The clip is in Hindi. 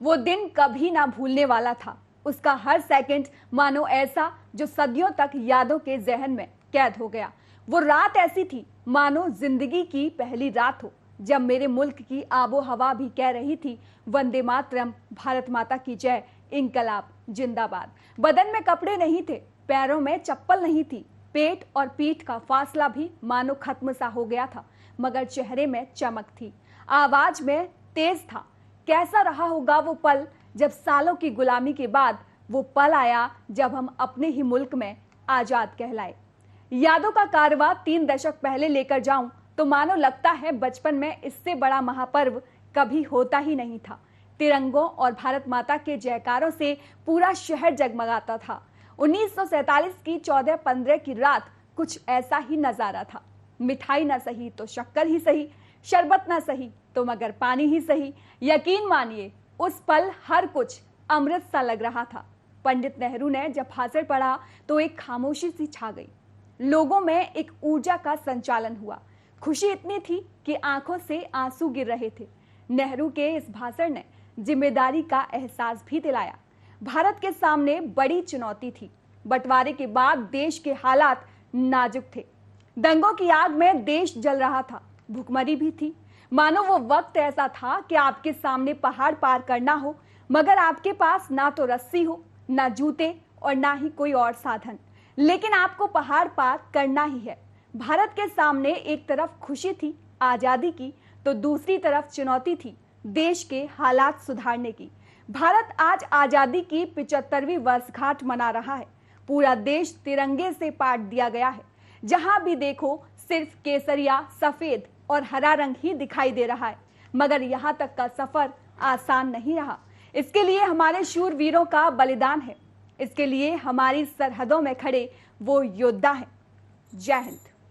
वो दिन कभी ना भूलने वाला था। उसका हर सेकंड मानो ऐसा जो सदियों तक यादों के जहन में कैद हो गया। वो रात ऐसी थी मानो जिंदगी की पहली रात हो, जब मेरे मुल्क की आबो हवा भी कह रही थी वंदे मातरम, भारत माता की जय, इंकलाब जिंदाबाद। बदन में कपड़े नहीं थे, पैरों में चप्पल नहीं थी, पेट और पीठ का फासला भी मानो खत्म सा हो गया था, मगर चेहरे में चमक थी, आवाज में तेज था। कैसा रहा होगा वो पल जब सालों की गुलामी के बाद वो पल आया जब हम अपने ही मुल्क में आजाद कहलाए। यादों का कारवां 3 दशक पहले लेकर जाऊं तो मानो लगता है बचपन में इससे बड़ा महापर्व कभी होता ही नहीं था। तिरंगों और भारत माता के जयकारों से पूरा शहर जगमगाता था। 1947 की 14-15 की रात कुछ ऐसा ही नजारा था। मिठाई ना सही तो शक्कर ही सही, शरबत ना सही तो मगर पानी ही सही। यकीन मानिए उस पल हर कुछ अमृत सा लग रहा था। पंडित नेहरू ने जब भाषण पढ़ा तो एक खामोशी सी छा गई। लोगों में एक ऊर्जा का संचालन हुआ। खुशी इतनी थी कि आंखों से आंसू गिर रहे थे। नेहरू के इस भाषण ने जिम्मेदारी का एहसास भी दिलाया। भारत के सामने बड़ी चुनौती थी। बंटवारे के बाद देश के हालात नाजुक थे। दंगों की आग में देश जल रहा था, भुखमरी भी थी। मानो वो वक्त ऐसा था कि आपके सामने पहाड़ पार करना हो, मगर आपके पास ना तो रस्सी हो, ना जूते और ना ही कोई और साधन, लेकिन आपको पहाड़ पार करना ही है। भारत के सामने एक तरफ खुशी थी आजादी की, तो दूसरी तरफ चुनौती थी देश के हालात सुधारने की। भारत आज आजादी की 75वीं वर्षगांठ मना रहा है। पूरा देश तिरंगे से पाट दिया गया है। जहां भी देखो सिर्फ केसरिया, सफेद और हरा रंग ही दिखाई दे रहा है, मगर यहां तक का सफर आसान नहीं रहा। इसके लिए हमारे शूरवीरों का बलिदान है। इसके लिए हमारी सरहदों में खड़े वो योद्धा हैं। जय हिंद।